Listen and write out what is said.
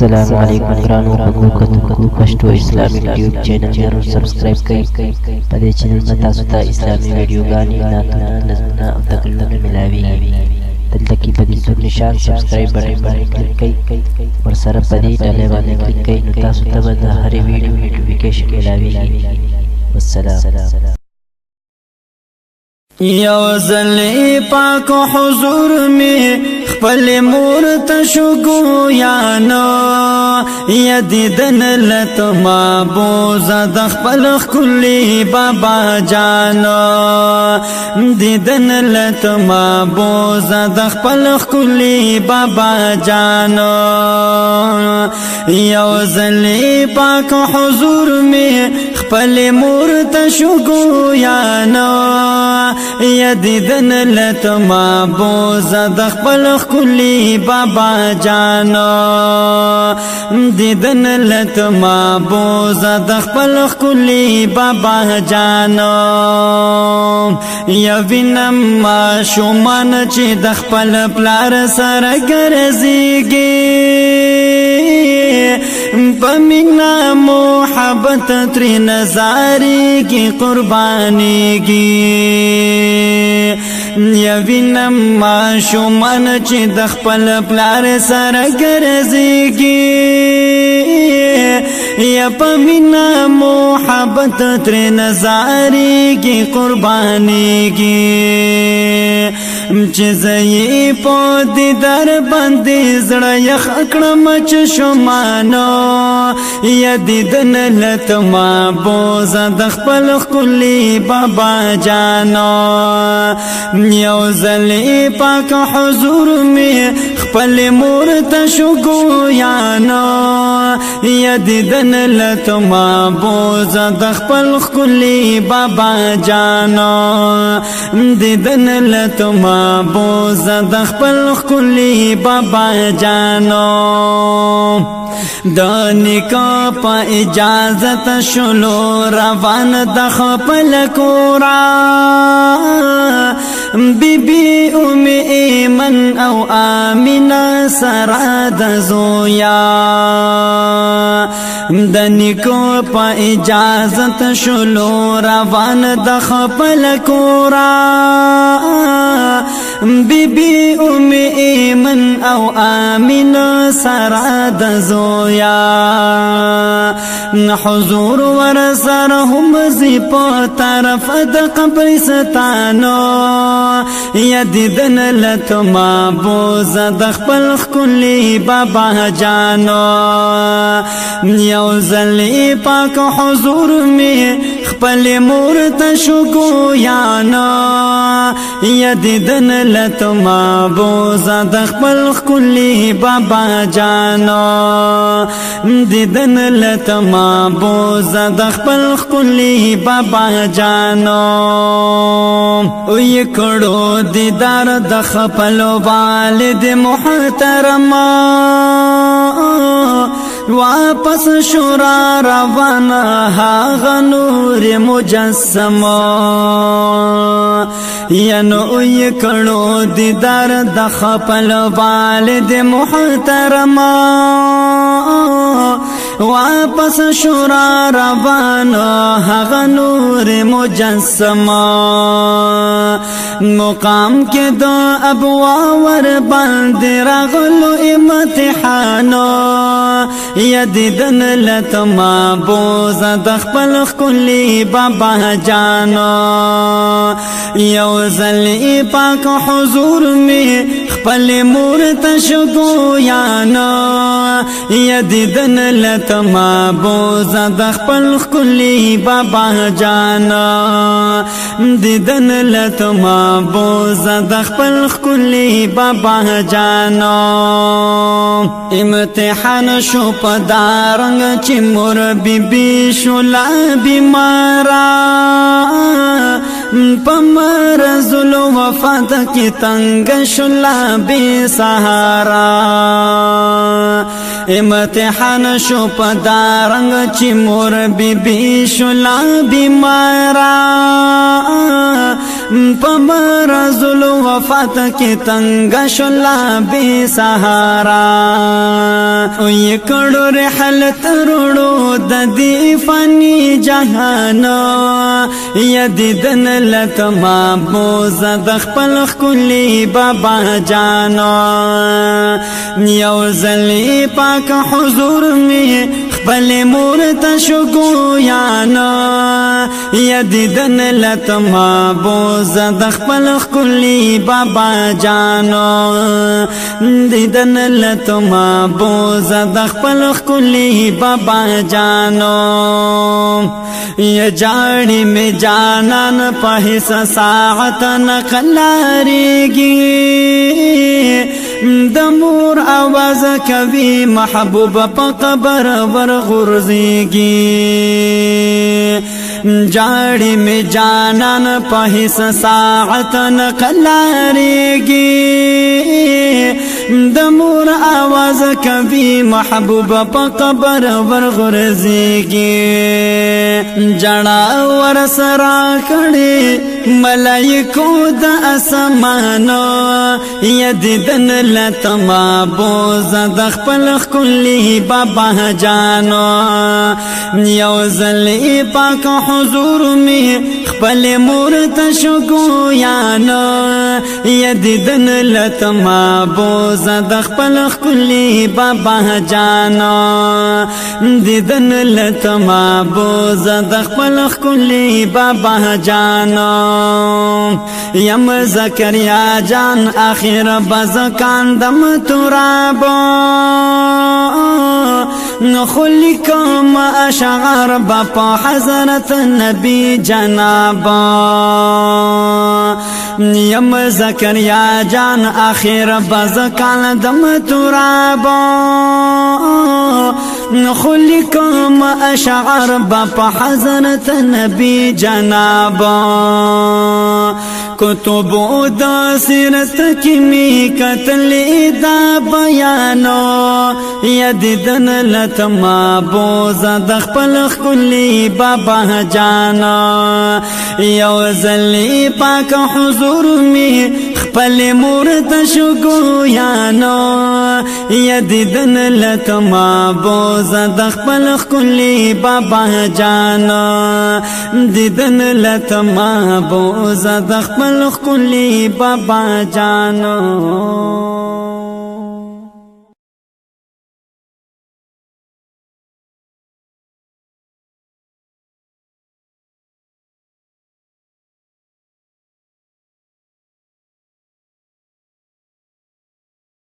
السلام علیکم ګرانو بګو کتونکو پښتو اسلامي یوټیوب چینل ضرور سبسکرایب کړئ. په دې چینل کې تاسو ته اسلامي ویډیوګانې، نعتونه، نظمونه او تقریرونه ملاويږي. دلته کې په دې سور نشان سبسکرایب بټن باندې کلیک کړئ، ورسره په دې ډلې باندې کلیک کړئ، نو تاسو ته به د هرې ویډیو نوټیفیکیشن ملاويږي. والسلام. یو ځلې پاک حضور می خپل مور ته شګو یانو یدیدن لتما بوز د خپل خلی بابا جانو دیدن لتما بوز د خپل خلی بابا جانو یو ځلې پاک حضور می خپل مور ته شګو یانو یدیدن لتما بوز د خپل خلی بابا جانو دیدن لتما بوز د خپل خلی بابا جانو یوینم ما شومان چې د خپل پلار سره ګرځيږي پمینا محبت تری نظاری کی قربانی کی یوینم ما شومان چې د خپل پلار سره ګرځيږي یا پمینا محبت تری نظاری کی قربانی کی چې زئی په دې در باندې زړه یخ کړم چې شمانو یدیدن لتما بوز د خپل خلی بابا جانو یو ځلې پاک حضور می خپل مور ته شګو یانو یدیدن لتما بوز د خپل خلی بابا جانو دیدن لتما بوز د خپل خلی بابا جانو دنکا پا اجازت شلو روان د خپل کورا بی بی ام ایمن او آمینہ سرا د زویا دنکو پا اجازت شلو روان د خپل کورا بی بی ام ایمن او آمینہ سرا د زویا حضور ورسر هم زی پا طرف د قبرستانو یدیدن لتما بوز د خپل خلی بابا جانو یو ځلې پاک حضور می خپل مور ته شګو یانو یدیدن لتما بوز د خپل خلی بابا جانو دیدن لتما بوز د خپل خلی بابا جانو وی کړو دیدار د خپل والد محترم واپس شورا روانه هغه نور مجسم ینو وی کړو دیدار د خپل والد محترم واپس شورا روانه هغه نور مجسم مقام کې د ابوا ور باندې راغلو امتحانو یدیدن لتما بوز د خپل خلی بابا جانو یو ځلې پاک حضور می خپل مور ته شګو یانو یدیدن لتما بوز د خپل خلی بابا جانو دیدن لتما بوز د خپل خلی بابا جانو امتحان شو پدارنګ چې مور بی بی شو لا بیمارا پمرز الوفات کی تنگ شلا بی سہارا امتحان شو پدارنگ چی مور بی بی شلا بیمارا پمرز الوفات کی تنگ شلا بی سہارا یکڑو رحل تروڑو ددی فانی جہانا یدیدن لتما بوز دخپل خکلی بابا جانا یوزلی پاک حضور میں خپل مورت شگویانا یدیدن لتما بوز دخپل خکلی بابا جانا دیدن لتما بوز دخپل خکلی بابا جانا یہ جاڑی میں جانان پہس ساعت نقلاری گی دمور آواز کبھی محبوب پا قبر ورغرزی گی جاڑی میں جانان پہس ساعت نقلاری گی دمور آواز کبھی محبوب پا قبر ورغرزی گی جڑا ورسرا کڑی ملائکو دا اسمانو یدیدن لتما بوز دخپل خکلی بابا جانو یوزلی پاک حضور میں خپل مورت شگویانو یدیدن لتما بوز دخپل خکلی بابا جانو دیدن لتما بوز دخپل خکلی بابا جانو یم زکریا جان آخر بزکان دم ترابو نخلکم اشعار باپا حضرت نبی جنابا یم زکریا جان آخر بزکان دم ترابو نخلکم اشعار باپا حضرت نبی جنابا کتبو دا سیرت کی می قتل دا بیانو یدیدن لتما بوز دخپل خکلی بابا جانا یوزلی پاک حضور می خپل مورت شگویانو یدیدن لتما بوز دخپل خکلی بابا جانا دیدن لتما بوز دخپل خکلی بابا جانو